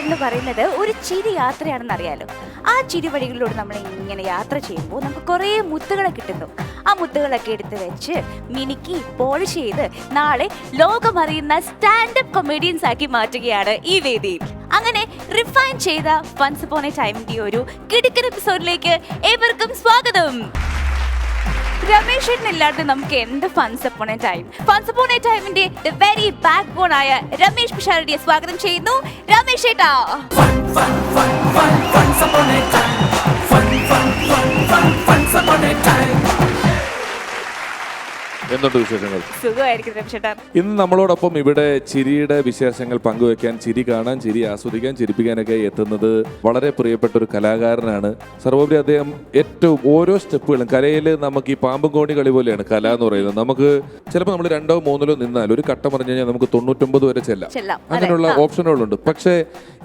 എന്ന് പറയുന്നത് ഒരു ചിരി യാത്രയാണെന്ന് അറിയാലോ. ആ ചിരി വഴികളിലൂടെ നമ്മൾ ഇങ്ങനെ യാത്ര ചെയ്യുമ്പോൾ നമുക്ക് കുറേ മുത്തുകളെ കിട്ടുന്നു. ആ മുത്തുകളൊക്കെ എടുത്ത് വെച്ച് മിനുക്കി പോളിഷ് ചെയ്ത് നാളെ ലോകമറിയുന്ന സ്റ്റാൻഡപ്പ് കൊമേഡിയൻസ് ആക്കി മാറ്റുകയാണ് ഈ വേദിയിൽ. അങ്ങനെ റിഫൈൻ ചെയ്ത വൺസ് അപ്പോൺ എ ടൈമിന്റെ ഒരു കിടുക്കൻ എപ്പിസോഡിലേക്ക് ഏവർക്കും സ്വാഗതം. രമേശ് ഇല്ലാതെ നമുക്ക് എന്ത് ഫൺസ് upon A time. ഫൺസ് upon A ടൈമിന്റെ വെരി ബാക്ക് ബോൺ ആയ രമേശ് പിഷാരടിയെ സ്വാഗതം ചെയ്യുന്നു. രമേശ് ഏട്ടാ, എന്തുണ്ട് വിശേഷങ്ങൾ? സുഖമായിരിക്കും രമേശേട്ടാ. ഇന്ന് നമ്മളോടൊപ്പം ഇവിടെ ചിരിയുടെ വിശേഷങ്ങൾ പങ്കുവെക്കാൻ, ചിരി കാണാൻ, ചിരി ആസ്വദിക്കാൻ, ചിരിപ്പിക്കാനൊക്കെ എത്തുന്നത് വളരെ പ്രിയപ്പെട്ട ഒരു കലാകാരനാണ്. സർവോപരി അദ്ദേഹം ഏറ്റവും ഓരോ സ്റ്റെപ്പുകളും കലയിൽ നമുക്ക് ഈ പാമ്പും കോണി കളി പോലെയാണ് കല എന്ന് പറയുന്നത്. നമുക്ക് ചിലപ്പോൾ നമ്മൾ 2ഓ 3ഓ നിന്നാൽ ഒരു ഘട്ടം പറഞ്ഞു കഴിഞ്ഞാൽ നമുക്ക് 99 വരെ ചെല്ലാം. അങ്ങനെയുള്ള ഓപ്ഷനുകളുണ്ട്. പക്ഷേ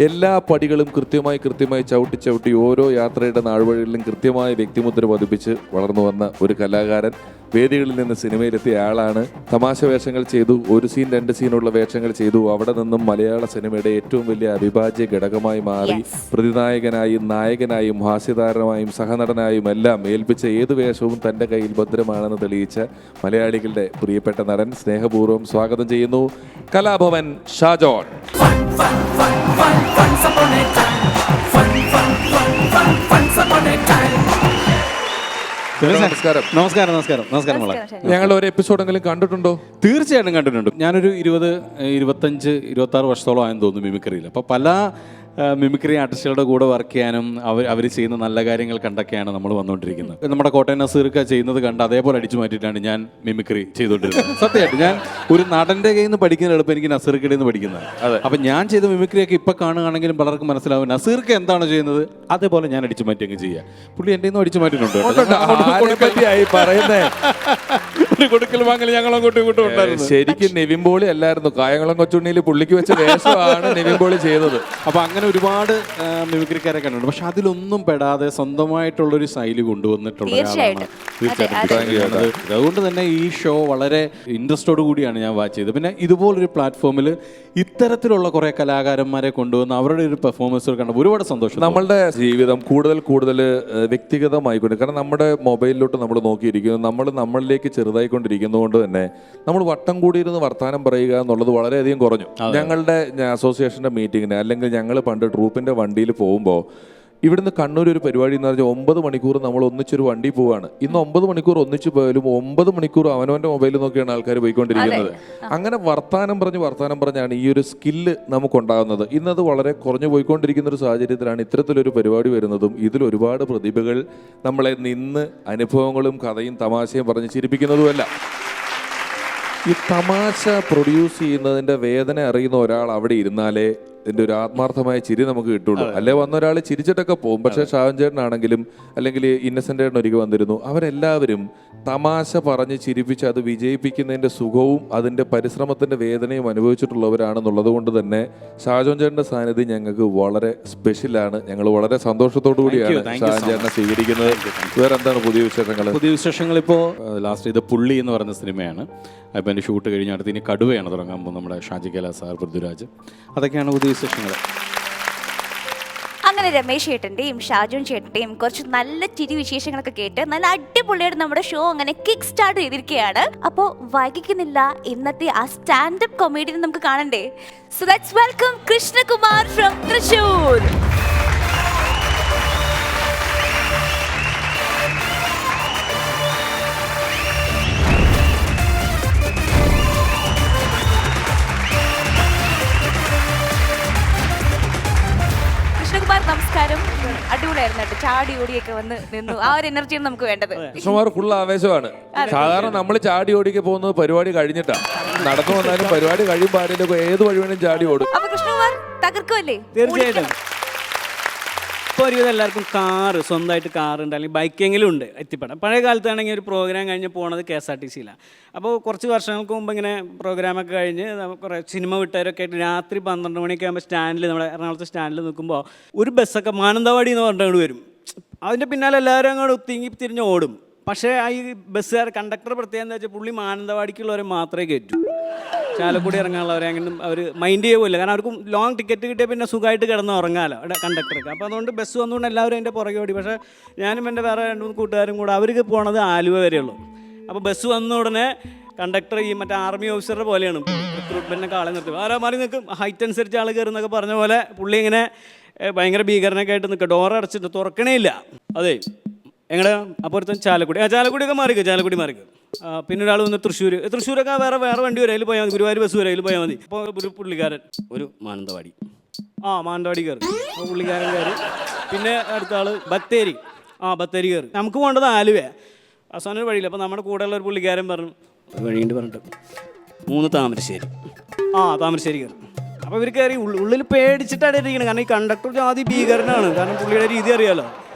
എല്ലാ പടികളും കൃത്യമായി ചവിട്ടി ഓരോ യാത്രയുടെ നാഴ്വഴികളിലും കൃത്യമായി വ്യക്തിമുദ്ര പതിപ്പിച്ച് വളർന്നു വന്ന ഒരു കലാകാരൻ. വേദികളിൽ നിന്ന് സിനിമയിലെത്തിയ ആളാണ്. തമാശ വേഷങ്ങൾ ചെയ്തു, 1 സീൻ 2 സീനുള്ള വേഷങ്ങൾ ചെയ്തു. അവിടെ നിന്നും മലയാള സിനിമയുടെ ഏറ്റവും വലിയ അവിഭാജ്യ ഘടകമായി മാറി പ്രതിനായകനായും നായകനായും ഹാസ്യതാരമായും സഹനടനായും എല്ലാം ഏൽപ്പിച്ച ഏത് വേഷവും തൻ്റെ കയ്യിൽ ഭദ്രമാണെന്ന് തെളിയിച്ച മലയാളികളുടെ പ്രിയപ്പെട്ട നടൻ സ്നേഹപൂർവ്വം സ്വാഗതം ചെയ്യുന്നു കലാഭവൻ ഷാജോൺ. നമസ്കാരം. ഞങ്ങൾ ഒരു എപ്പിസോഡെങ്കിലും കണ്ടിട്ടുണ്ടോ? തീർച്ചയായിട്ടും കണ്ടിട്ടുണ്ട്. ഞാനൊരു 20, 25, 26 വർഷത്തോളം ആയെന്ന് തോന്നുന്നു മിമിക്രിയിൽ. അപ്പോൾ പല മിമിക്രി ആർട്ടിസ്റ്റുകളുടെ കൂടെ വർക്ക് ചെയ്യാനും അവർ ചെയ്യുന്ന നല്ല കാര്യങ്ങൾ കണ്ടൊക്കെയാണ് നമ്മൾ വന്നുകൊണ്ടിരിക്കുന്നത്. നമ്മുടെ കോട്ടയം നസീർക്ക ചെയ്യുന്നത് കണ്ട് അതേപോലെ അടിച്ചു മാറ്റിയിട്ടാണ് ഞാൻ മിമിക്രി ചെയ്തുകൊണ്ടിരുന്നത്. സത്യമായിട്ട് ഞാൻ ഒരു നടൻ്റെ കയ്യിൽ നിന്ന് പഠിക്കുന്ന എളുപ്പം എനിക്ക് നസീർക്കയിൽ നിന്ന് പഠിക്കുന്നത്. അപ്പം ഞാൻ ചെയ്ത മിമിക്രിയൊക്കെ ഇപ്പം കാണുകയാണെങ്കിലും പലർക്കും മനസ്സിലാവും നസീർക്ക് എന്താണ് ചെയ്യുന്നത് അതേപോലെ ഞാൻ അടിച്ചു മാറ്റി അങ്ങ് ചെയ്യുക. പുള്ളി എൻ്റെ നിന്നും അടിച്ചു മാറ്റിയിട്ടുണ്ട്. ഒരു കൊടുക്കൽ വാങ്ങൽ ഞങ്ങൾ അങ്ങോട്ടും ഇങ്ങോട്ടും ഉണ്ടായിരുന്നു. ശരിക്കും നിവിൻ പോളി അല്ലായിരുന്നു, കായംകുളം കൊച്ചുണ്ണിയിൽ പുള്ളിക്ക് വെച്ച വേഷമാണ് നിവിൻ പോളി ചെയ്തത്. അപ്പൊ അങ്ങനെ ഒരുപാട് മിമിക്രിക്കാരെ കണ്ടിട്ടുണ്ട്. പക്ഷെ അതിലൊന്നും പെടാതെ സ്വന്തമായിട്ടുള്ളൊരു ശൈലി കൊണ്ടുവന്നിട്ടുള്ള ഒരാളാണ്. തീർച്ചയായിട്ടും. അതുകൊണ്ട് തന്നെ ഈ ഷോ വളരെ ഇൻട്രസ്റ്റോട് കൂടിയാണ് ഞാൻ വാച്ച് ചെയ്തത്. പിന്നെ ഇതുപോലൊരു പ്ലാറ്റ്ഫോമിൽ ഇത്തരത്തിലുള്ള കുറെ കലാകാരന്മാരെ കൊണ്ടുവന്ന് അവരുടെ ഒരു പെർഫോമൻസ് കണ്ടപ്പോൾ ഒരുപാട് സന്തോഷം. നമ്മളുടെ ജീവിതം കൂടുതൽ വ്യക്തിഗതമായിക്കൊണ്ട്, കാരണം നമ്മുടെ മൊബൈലിലോട്ട് നമ്മൾ നോക്കിയിരിക്കുന്നു, നമ്മളിലേക്ക് ചെറുതായിക്കൊണ്ടിരിക്കുന്നതുകൊണ്ട് തന്നെ നമ്മൾ വട്ടം കൂടിയിരുന്ന് വർത്താനം പറയുക എന്നുള്ളത് വളരെയധികം കുറഞ്ഞു. ഞങ്ങളുടെ അസോസിയേഷൻ്റെ മീറ്റിങ്ങിന് അല്ലെങ്കിൽ ഞങ്ങൾ പണ്ട് ട്രൂപ്പിൻ്റെ വണ്ടിയിൽ പോകുമ്പോൾ ഇവിടുന്ന് കണ്ണൂർ ഒരു പരിപാടി എന്ന് പറഞ്ഞാൽ 9 മണിക്കൂർ നമ്മൾ ഒന്നിച്ചൊരു വണ്ടി പോവാണ്. ഇന്ന് 9 മണിക്കൂർ ഒന്നിച്ച് പോയാലും 9 മണിക്കൂർ അവനവൻ്റെ മൊബൈലിൽ നോക്കിയാണ് ആൾക്കാർ പോയിക്കൊണ്ടിരിക്കുന്നത്. അങ്ങനെ വർത്താനം പറഞ്ഞാണ് ഈ ഒരു സ്കില്ല് നമുക്കുണ്ടാകുന്നത്. ഇന്നത് വളരെ കുറഞ്ഞു പോയിക്കൊണ്ടിരിക്കുന്ന ഒരു സാഹചര്യത്തിലാണ് ഇത്തരത്തിലൊരു പരിപാടി വരുന്നതും ഇതിൽ ഒരുപാട് പ്രതിഭകൾ നമ്മളെ നിന്ന് അനുഭവങ്ങളും കഥയും തമാശയും പറഞ്ഞ് ചിരിപ്പിക്കുന്നതുമല്ല. ഈ തമാശ പ്രൊഡ്യൂസ് ചെയ്യുന്നതിൻ്റെ വേദന അറിയുന്ന ഒരാൾ അവിടെ ഇരുന്നാലേ ഇതിൻ്റെ ഒരു ആത്മാർത്ഥമായ ചിരി നമുക്ക് കിട്ടുള്ളൂ. അല്ലെ വന്ന ഒരാൾ ചിരിച്ചിട്ടൊക്കെ പോകും. പക്ഷേ ഷാജൻ ചേട്ടനാണെങ്കിലും അല്ലെങ്കിൽ ഇന്നസെൻ്റ് ചേട്ടൻ ഒരിക്കൽ വന്നിരുന്നു, അവരെല്ലാവരും തമാശ പറഞ്ഞ് ചിരിപ്പിച്ച് അത് വിജയിപ്പിക്കുന്നതിൻ്റെ സുഖവും അതിൻ്റെ പരിശ്രമത്തിൻ്റെ വേദനയും അനുഭവിച്ചിട്ടുള്ളവരാണെന്നുള്ളത് കൊണ്ട് തന്നെ ഷാജോൻ ചേട്ടൻ്റെ സാന്നിധ്യം ഞങ്ങൾക്ക് വളരെ സ്പെഷ്യലാണ്. ഞങ്ങൾ വളരെ സന്തോഷത്തോടു കൂടിയാണ് ഷാജൻ ചേട്ടനെ സ്വീകരിക്കുന്നത്. വേറെ എന്താണ് പുതിയ വിശേഷങ്ങൾ? ഇപ്പോൾ ലാസ്റ്റ് ഇത് പുള്ളി എന്ന് പറയുന്ന സിനിമയാണ്. അപ്പം എൻ്റെ ഷൂട്ട് കഴിഞ്ഞ അടുത്ത് ഇനി കടുവയാണ് തുടങ്ങാൻ പോകുന്നത്. നമ്മുടെ ഷാജി കൈലാസ് സാർ, പൃഥ്വിരാജ്, അതൊക്കെയാണ് പുതിയ വിശേഷങ്ങൾ. അങ്ങനെ രമേശ് ചേട്ടൻ്റെയും ഷാജോൺ ചേട്ടൻ്റെയും കുറച്ച് നല്ല ചിരി വിശേഷങ്ങളൊക്കെ കേട്ട് നല്ല അടിപൊളിയായിട്ട് നമ്മുടെ ഷോ അങ്ങനെ കിക്ക് സ്റ്റാർട്ട് ചെയ്തിരിക്കുകയാണ്. അപ്പോൾ വൈകിക്കുന്നില്ല, ഇന്നത്തെ ആ സ്റ്റാൻഡപ്പ് കൊമേഡിയൻ നമുക്ക് കാണണ്ടേ? So let's welcome Krishnakumar from Thrissur. നമസ്കാരം. അടിപൊളിയായിരുന്നു കേട്ടോ, ചാടി ഓടിയൊക്കെ വന്ന് നിന്നു. ആ ഒരു എനർജിയാണ് നമുക്ക് വേണ്ടത്. കൃഷ്ണകുമാർ ഫുൾ ആവേശമാണ്. സാധാരണ നമ്മൾ ചാടി ഓടിക്ക് പോകുന്നത് പരിപാടി കഴിഞ്ഞിട്ടാണ്. നടന്നു വന്നാലും പരിപാടി കഴിയുമ്പോൾ ആരെങ്കിലും ഏത് വഴി വേണം ചാടി ഓടും. അപ്പൊ കൃഷ്ണകുമാർ തകർക്കുമല്ലേ? തീർച്ചയായിട്ടും. ഇപ്പോൾ ഒരുവിധം എല്ലാവർക്കും സ്വന്തമായിട്ട് കാറുണ്ട്, അല്ലെങ്കിൽ ബൈക്കെങ്കിലും ഉണ്ട് എത്തിപ്പെടാം. പഴയ കാലത്താണെങ്കിൽ ഒരു പ്രോഗ്രാം കഴിഞ്ഞ് പോണത് KSRTCയിലാണ്. അപ്പോൾ കുറച്ച് വർഷങ്ങൾക്ക് മുമ്പ് ഇങ്ങനെ പ്രോഗ്രാമൊക്കെ കഴിഞ്ഞ് കുറേ സിനിമ വിട്ടവരൊക്കെ ആയിട്ട് രാത്രി 12 മണിയൊക്കെ ആകുമ്പോൾ സ്റ്റാൻഡിൽ, നമ്മുടെ എറണാകുളത്തെ സ്റ്റാൻഡിൽ നിൽക്കുമ്പോൾ ഒരു ബസ്സൊക്കെ മാനന്തവാടി എന്ന് പറഞ്ഞുകൊണ്ട് വരും. അതിൻ്റെ പിന്നാലെ എല്ലാവരും അങ്ങോട്ട് തിരിഞ്ഞ് ഓടും. പക്ഷേ ഈ ബസ്സുകാർ കണ്ടക്ടർ പ്രത്യേകം എന്താ വെച്ചാൽ പുള്ളി മാനന്തവാടിക്കുള്ളവരെ മാത്രമേ കയറ്റൂ. ചാലക്കുടി ഇറങ്ങാനുള്ളവരെ അങ്ങനെ അവർ മൈൻഡ് ചെയ്യുമില്ല. കാരണം അവർക്ക് ലോങ് ടിക്കറ്റ് കിട്ടിയാൽ പിന്നെ സുഖമായിട്ട് കിടന്ന് ഉറങ്ങാമല്ലോ കണ്ടക്ടർക്ക്. അപ്പോൾ അതുകൊണ്ട് ബസ് വന്നുകൊണ്ട് എല്ലാവരും അതിൻ്റെ പുറകെ ഓടി. പക്ഷേ ഞാനും എൻ്റെ വേറെ 2-3 കൂട്ടുകാരും കൂടെ അവർക്ക് പോണത് ആലുവ വരെയുള്ളൂ. അപ്പോൾ ബസ് വന്ന ഉടനെ കണ്ടക്ടർ ഈ മറ്റേ ആർമി ഓഫീസറുടെ പോലെയാണ് റിക്രൂട്ട്മെൻറ്റിനൊക്കെ ആളെ നിർത്തും. ആരോ മാറി നിൽക്കും, ഹൈറ്റ് അനുസരിച്ച് ആൾ കയറുന്നൊക്കെ പറഞ്ഞ പോലെ പുള്ളി ഇങ്ങനെ ഭയങ്കര ഭീകരനൊക്കെ ആയിട്ട് നിൽക്കുക. ഡോർ അടച്ചിട്ട് തുറക്കണേ ഇല്ല. അതെ എങ്ങനെ അപ്പുറത്തും ചാലക്കുടിയൊക്കെ മാറിക്കും, ചാലക്കുടി മാറിക്കും. പിന്നെ ഒരാൾ വന്ന് തൃശ്ശൂരൊക്കെ വേറെ വണ്ടി വരെ അതിൽ പോയാൽ മതി, ഗുരുവായൂർ ബസ് വരെ അതിൽ പോയാൽ മതി. അപ്പോൾ ഒരു പുള്ളിക്കാരൻ മാനന്തവാടി മാനന്തവാടി കയറി, അപ്പോൾ പുള്ളിക്കാരൻ കയറി. പിന്നെ അടുത്ത ആൾ ബത്തേരി ബത്തേരി കയറി. നമുക്ക് പോകേണ്ടത് ആലുവ. അവസാനം ഒരു വഴിയില്ല. അപ്പോൾ നമ്മുടെ കൂടെയുള്ള ഒരു പുള്ളിക്കാരൻ പറഞ്ഞു വഴിയുണ്ട് പറഞ്ഞിട്ട് 3 താമരശ്ശേരി താമരശ്ശേരി കയറി. അപ്പോൾ ഇവർ കയറി ഉള്ളിൽ പേടിച്ചിട്ടാണ് ഇരിക്കുന്നത്. കാരണം ഈ കണ്ടക്ടർ ആദ്യം ഭീകരനാണ്. കാരണം പുള്ളിയുടെ രീതി അറിയാമല്ലോ.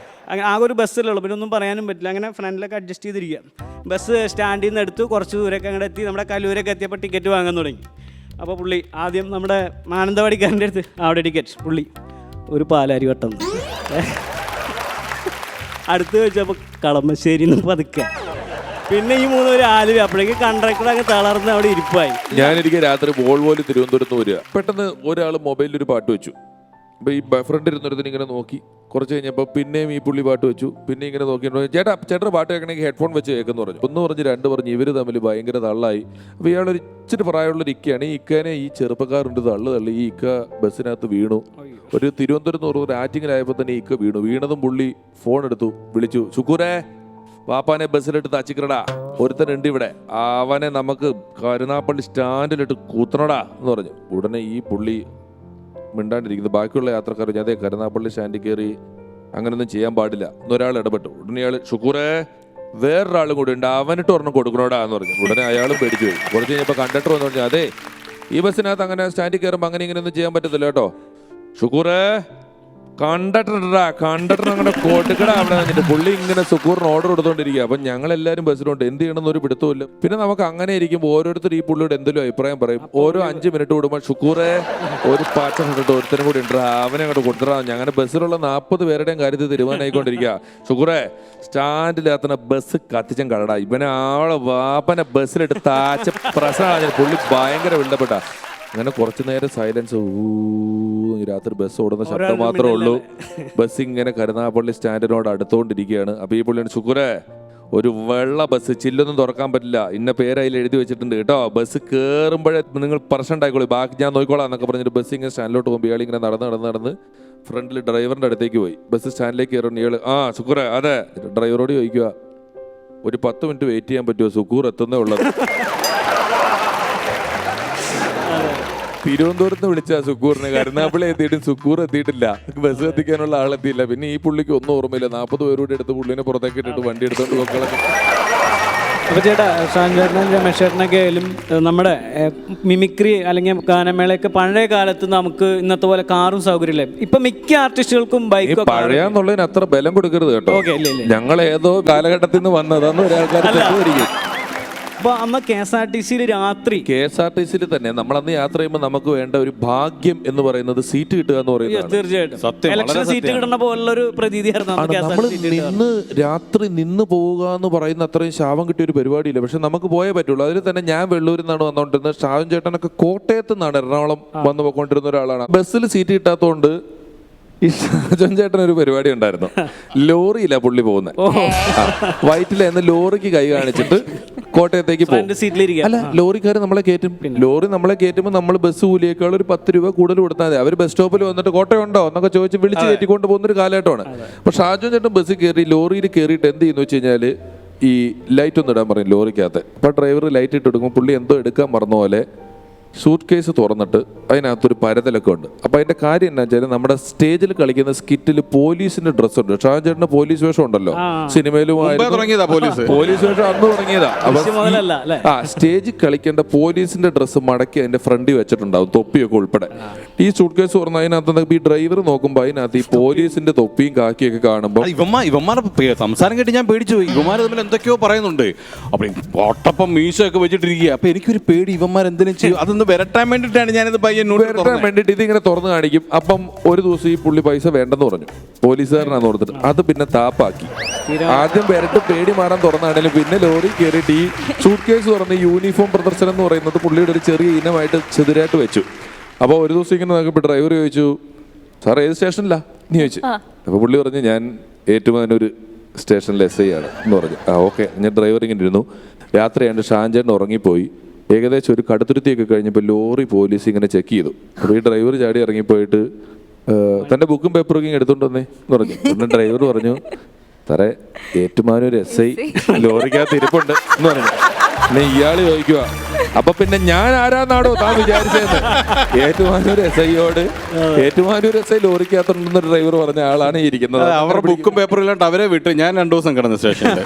അങ്ങനെ ആകെ ഒരു ബസ്സിലുള്ളൂ, പിന്നെ ഒന്നും പറയാനും പറ്റില്ല. അങ്ങനെ ഫ്രണ്ടിലൊക്കെ അഡ്ജസ്റ്റ് ചെയ്തിരിക്കുക. ബസ് സ്റ്റാൻഡിൽ നിന്ന് എടുത്ത് കുറച്ച് ദൂരമൊക്കെ അങ്ങോട്ട് എത്തി. നമ്മുടെ കല്ലൂരൊക്കെ എത്തിയപ്പോൾ ടിക്കറ്റ് വാങ്ങാൻ തുടങ്ങി. അപ്പോൾ പുള്ളി ആദ്യം നമ്മുടെ മാനന്തവാടിക്കാരൻ്റെ അടുത്ത് അവിടെ ടിക്കറ്റ്, പുള്ളി ഒരു പാലാരി വട്ടം. അടുത്ത് വെച്ചപ്പോൾ കളമശ്ശേരി എന്ന് പതുക്കെ. പിന്നെ ഈ 3 പേര് ആലുവ. അപ്പോഴേക്ക് കണ്ടക്ടർ അങ്ങ് തളർന്ന് അവിടെ ഇരിപ്പായി. ഞാനിരിക്കും രാത്രി വോൾവോയിൽ തിരുവനന്തപുരത്ത് വരിക. പെട്ടെന്ന് ഒരാൾ മൊബൈലിൽ ഒരു പാട്ട് വെച്ചു. അപ്പോൾ ഈ ഫ്രണ്ട് ഇരുന്നിടത്തിന് ഇങ്ങനെ നോക്കി. കുറച്ച് കഴിഞ്ഞപ്പോൾ പിന്നെയും ഈ പുള്ളി പാട്ട് വെച്ചു. പിന്നെ ഇങ്ങനെ നോക്കിയിട്ട് ചേട്ടാ പാട്ട് കേൾക്കണമെങ്കിൽ ഹെഡ്ഫോൺ വെച്ച് കേൾക്കെന്ന് പറഞ്ഞു. 1 പറഞ്ഞ് 2 പറഞ്ഞ് ഇവർ തമ്മിൽ ഭയങ്കര തള്ളായി. അപ്പോൾ ഇയാളൊരു ഇച്ചിരി പ്രായമുള്ളൊരു ഇക്കയാണ്. ഈ ഇക്കേനെ ഈ ചെറുപ്പക്കാരുണ്ട് തള്ളി ഈ ഇക്ക ബസ്സിനകത്ത് വീണു. ഒരു തിരുവനന്തപുരത്ത് ഒരു ആറ്റിങ്ങിലായപ്പോൾ തന്നെ ഈ ഇക്ക വീണതും പുള്ളി ഫോൺ എടുത്തു, വിളിച്ചു, ശുക്കൂരേ വാപ്പാനെ ബസ്സിലിട്ട് തച്ചിക്കറടാ, ഒരുത്തനുണ്ട് ഇവിടെ, അവനെ നമുക്ക് കരുനാപ്പള്ളി സ്റ്റാൻഡിലിട്ട് കൂത്തണടാ എന്ന് പറഞ്ഞു. ഉടനെ ഈ പുള്ളി മിണ്ടാണ്ടിരിക്കുന്നത്. ബാക്കിയുള്ള യാത്രക്കാർ അതെ കരുനാപ്പള്ളി സ്റ്റാൻഡിൽ കയറി അങ്ങനെയൊന്നും ചെയ്യാൻ പാടില്ല എന്നൊരാൾ ഇടപെട്ടു. ഉടനെ അയാൾ ശുക്കൂറേ വേറൊരാളും കൂടി ഉണ്ട്, അവനിട്ട് ഒരെണ്ണം കൊടുക്കണോടാ എന്ന് പറഞ്ഞു. ഉടനെ അയാളും പേടിച്ചു പോയി. കുറച്ച് കഴിഞ്ഞപ്പോൾ കണ്ടക്ടർ വന്നു പറഞ്ഞു, അതെ ഈ ബസ്സിനകത്ത് അങ്ങനെ സ്റ്റാൻഡിൽ കയറുമ്പോൾ അങ്ങനെ ഇങ്ങനെയൊന്നും ചെയ്യാൻ പറ്റത്തില്ല കേട്ടോ. ശുക്കൂറേ കണ്ടക്ടർ അങ്ങനെ കൊടുക്കട അവിടെ വന്നിട്ട് പുള്ളി ഇങ്ങനെ സുക്കൂറിന് ഓർഡർ കൊടുത്തോണ്ടിരിക്കുക. അപ്പം ഞങ്ങളെല്ലാവരും ബസ്സിലുണ്ട്, എന്ത് ചെയ്യണമെന്ന് ഒരു പിടുത്തമില്ല. പിന്നെ നമുക്ക് അങ്ങനെ ഇരിക്കുമ്പോൾ ഓരോരുത്തർ ഈ പുള്ളിയോട് എന്തെങ്കിലും അഭിപ്രായം പറയും. ഓരോ 5 മിനിറ്റ് കൂടുമ്പോൾ ശുക്കൂറെ ഒരു പാച്ച കണ്ടിട്ട് ഒരുത്തരും കൂടി ഉണ്ട്, അവനെ അങ്ങോട്ട് കൊടുത്തടാ. ഞങ്ങളുടെ ബസ്സിലുള്ള 40 പേരുടെയും കാര്യത്തിൽ തീരുമാനമായിക്കൊണ്ടിരിക്കുക. ശുക്കൂറെ സ്റ്റാൻഡിലെത്തുന്ന ബസ് കത്തിച്ചും കടടാ, ഇവനെ ആളെ വാപ്പനെ ബസ്സിലിട്ട് താച്ച പ്രശ്നമാണ്. പുള്ളി ഭയങ്കര വില്ലപ്പെട്ട. അങ്ങനെ കുറച്ചു നേരം സൈലൻസ്. രാത്രി ബസ് ഓടുന്ന ശബ്ദം മാത്രമേ ഉള്ളൂ. ബസ് ഇങ്ങനെ കരുനാഗപ്പള്ളി സ്റ്റാൻഡിനോട് അടുത്തുകൊണ്ടിരിക്കുകയാണ്. അപ്പോൾ ഈ പുള്ളിയാണ് ശുക്കൂരെ ഒരു വെള്ള ബസ്, ചില്ലൊന്നും തുറക്കാൻ പറ്റില്ല, ഇന്ന പേര് അതിൽ എഴുതി വെച്ചിട്ടുണ്ട് കേട്ടോ, ബസ് കയറുമ്പോഴേ നിങ്ങൾ പ്രശ്നം ഉണ്ടായിക്കോളൂ, ബാക്കി ഞാൻ നോക്കിക്കോളാം എന്നൊക്കെ പറഞ്ഞിട്ട് ബസ് ഇങ്ങനെ സ്റ്റാൻഡിലോട്ട് പോകുമ്പോൾ ഇയാൾ ഇങ്ങനെ നടന്ന് ഫ്രണ്ടിൽ ഡ്രൈവറിൻ്റെ അടുത്തേക്ക് പോയി. ബസ് സ്റ്റാൻഡിലേക്ക് കയറുന്നു. ഇയാൾ ശുക്കൂറെ അതെ ഡ്രൈവറോട് ചോദിക്കുക, ഒരു 10 മിനിറ്റ് വെയിറ്റ് ചെയ്യാൻ പറ്റുമോ, സുക്കൂർ എത്തുന്നേ ഉള്ളത്. തിരുവനന്തപുരത്ത് വിളിച്ച സുക്കൂറിന് കരുനാഗപ്പള്ളി എത്തിയിട്ടും സുക്കൂർ എത്തിയിട്ടില്ല, ബസ് എത്തിക്കാനുള്ള ആളെത്തിയില്ല. പിന്നെ ഈ പുള്ളിക്ക് ഒന്നും ഓർമ്മയില്ല. 40 പേരോട് എടുത്ത് പുള്ളിനെ പുറത്തേക്ക് ഇട്ടിട്ട് വണ്ടി എടുത്തോണ്ട് പോക്കളെ. അപ്പോൾ ചേട്ടാ ഷാൻചേട്ടനും രമേശ് ചേട്ടനൊക്കെ ആയാലും നമ്മുടെ മിമിക്രി അല്ലെങ്കിൽ ഗാനമേളയൊക്കെ പഴയ കാലത്ത് നമുക്ക് ഇന്നത്തെ പോലെ കാറും സൗകര്യമില്ല. ഇപ്പൊ മിക്ക ആർട്ടിസ്റ്റുകൾക്കും ബൈക്കും. പഴയാന്നുള്ളതിന് അത്ര ബലം കൊടുക്കരുത് കേട്ടോ. ഞങ്ങൾ ഏതോ കാലഘട്ടത്തിൽ നിന്ന് വന്നതാന്ന് ഒരാൾക്കാർ തെറ്റുമായിരിക്കും. അപ്പോൾ അന്ന് KSRTC-യിൽ രാത്രി KSRTC-ൽ തന്നെ നമ്മളന്ന് യാത്ര ചെയ്യുമ്പോൾ നമുക്ക് വേണ്ട ഒരു ഭാഗ്യം എന്ന് പറയുന്നത് സീറ്റ് കിട്ടുക എന്ന് പറയുന്നത്. തീർച്ചയായിട്ടും ഇലക്ഷൻ സീറ്റ് കിട്ടുന്ന പോലുള്ളൊരു പ്രതീതിയായിരുന്നു. രാത്രി നിന്ന് പോവുക എന്ന് പറയുന്ന അത്രയും ശാപം കിട്ടിയ ഒരു പരിപാടിയില്ല. പക്ഷെ നമുക്ക് പോയേ പറ്റുള്ളൂ. അതിൽ തന്നെ ഞാൻ വെള്ളൂരിൽ നിന്നാണ് വന്നുകൊണ്ടിരുന്നത്. ഷാജൻ ചേട്ടനൊക്കെ കോട്ടയത്ത് നിന്നാണ് എറണാകുളം വന്നു പോയിക്കൊണ്ടിരുന്ന ഒരാളാണ്. ബസ്സിൽ സീറ്റ് കിട്ടാത്തതുകൊണ്ട് ഈ ഷാജൻ ചേട്ടൻ ഒരു പരിപാടി ഉണ്ടായിരുന്നു. ലോറിയില്ല പുള്ളി പോകുന്നത്, വൈറ്റിലെന്ന് ലോറിക്ക് കൈ കാണിച്ചിട്ട് കോട്ടയത്തേക്ക് പോകും. അല്ല, ലോറിക്കാർ നമ്മളെ കയറ്റും. ലോറി നമ്മളെ കയറ്റുമ്പോൾ നമ്മൾ ബസ് കൂലിയേക്കാൾ ഒരു 10 രൂപ കൂടുതൽ കൊടുത്താൽ മതി. അവർ ബസ് സ്റ്റോപ്പിൽ വന്നിട്ട് കോട്ടയം ഉണ്ടോ എന്നൊക്കെ ചോദിച്ച് വിളിച്ച് കയറ്റിക്കൊണ്ട് പോകുന്നൊരു കാലഘട്ടമാണ്. അപ്പോൾ ഷാജൻ ചേട്ടൻ ബസ്സിൽ കയറി ലോറിയിൽ കയറിയിട്ട് എന്ത് ചെയ്യുന്നു വെച്ച് കഴിഞ്ഞാൽ ഈ ലൈറ്റ് ഒന്നും ഇടാൻ പറയും ലോറിക്കകത്ത്. അപ്പോൾ ഡ്രൈവർ ലൈറ്റ് ഇട്ട് എടുക്കുമ്പോൾ പുള്ളി എന്തോ എടുക്കാൻ മറന്ന പോലെ സൂട്ട് കേസ് തുറന്നിട്ട് അതിനകത്തൊരു പരതലൊക്കെ ഉണ്ട്. അപ്പോൾ അതിൻ്റെ കാര്യം എന്താ വെച്ചാൽ നമ്മുടെ സ്റ്റേജിൽ കളിക്കുന്ന സ്കിറ്റിൽ പോലീസിന്റെ ഡ്രസ്സ് ഉണ്ട്. ഷാജൻ ചേട്ടന് പോലീസ് വേഷം ഉണ്ടല്ലോ, സിനിമയിലുമായി പോലീസ് വേഷം അന്ന് തുടങ്ങിയതാ. സ്റ്റേജിൽ കളിക്കേണ്ട പോലീസിന്റെ ഡ്രസ്സ് മടക്കി അതിന്റെ ഫ്രണ്ടിൽ വെച്ചിട്ടുണ്ടാവും, തൊപ്പിയൊക്കെ ഉൾപ്പെടെ. ഈ സൂട്ട് കേസ് തുറന്ന് അതിനകത്ത് ഈ ഡ്രൈവർ നോക്കുമ്പോൾ അതിനകത്ത് ഈ പോലീസിന്റെ തൊപ്പിയും കാക്കിയൊക്കെ കാണുമ്പോൾ ഇവന്മാരുടെ സംസാരം കേട്ട് ഞാൻ പേടിച്ചു പോയി. ഇവന്മാർ തമ്മിൽ എന്തൊക്കെയോ പറയുന്നുണ്ട്. അപ്പം ഒട്ടപ്പം മീശയൊക്കെ വെച്ചിട്ടിരിക്കുക. അപ്പൊ എനിക്കൊരു പേടി, ഇവന്മാർ എന്തിനും ചെയ്യും, അത് അതൊന്ന് വരട്ടാൻ വേണ്ടിയിട്ടാണ് ഞാനിത് പയ്യൻ വരട്ടാൻ വേണ്ടിയിട്ട് ഇതിങ്ങനെ തുറന്നു കാണിക്കും. അപ്പം ഒരു ദിവസം ഈ പുള്ളി പൈസ വേണ്ടെന്ന് പറഞ്ഞു, പോലീസുകാരനാന്ന് ഓർത്തിട്ട് അത് പിന്നെ താപ്പാക്കി. ആദ്യം വരട്ട് പേടി മാറാൻ തുറന്നാണെങ്കിലും പിന്നെ ലോറി കയറിയിട്ട് ഈ സൂട്ട് കേസ് തുറന്ന് യൂണിഫോം പ്രദർശനം എന്ന് പറയുന്നത് പുള്ളിയുടെ ഒരു ചെറിയ ഇനമായിട്ട് ചെതിരായിട്ട് വെച്ചു. അപ്പോൾ ഒരു ദിവസം ഇങ്ങനെ നോക്കിയപ്പോൾ ഡ്രൈവർ ചോദിച്ചു, സാർ ഏത് സ്റ്റേഷനിലാ എന്ന് ചോദിച്ചു. അപ്പോൾ പുള്ളി പറഞ്ഞു, ഞാൻ ഏറ്റുമാനൂർ സ്റ്റേഷനിൽ SI ആണ് എന്ന് പറഞ്ഞു. ഓക്കെ. ഞാൻ ഡ്രൈവർ ഇങ്ങനെ ഇരുന്നു. രാത്രിയാണ്ട് ഷാൻചേട്ടൻ ഉറങ്ങിപ്പോയി. ഏകദേശം ഒരു കടുത്തുരുത്തിയൊക്കെ കഴിഞ്ഞപ്പോൾ ലോറി പോലീസ് ഇങ്ങനെ ചെക്ക് ചെയ്തു. അപ്പോൾ ഈ ഡ്രൈവർ ചാടി ഇറങ്ങിപ്പോയിട്ട് തൻ്റെ ബുക്കും പേപ്പറൊക്കെ എടുത്തോണ്ട് വന്നേ എന്ന് പറഞ്ഞു. പിന്നെ ഡ്രൈവർ പറഞ്ഞു, സാറേ ഏറ്റുമാനൂർ SI ലോറിക്കകത്ത് ഇരിപ്പുണ്ട് എന്ന് പറഞ്ഞു. പിന്നെ ഇയാൾ ചോദിക്കുക, അപ്പൊ പിന്നെ ഞാൻ ആരാന്നാടോ താൻ വിചാരിച്ചതെന്ന്. ഏറ്റുമാനൂർ SI ലോറിക്കകത്തുണ്ടെന്ന് ഡ്രൈവർ പറഞ്ഞ ആളാണ് ഈ ഇരിക്കുന്നത്. അവരുടെ ബുക്കും പേപ്പറും ഇല്ലാണ്ട് അവരെ വിട്ട് ഞാൻ 2 ദിവസം കിടന്ന സ്റ്റേഷനിൽ.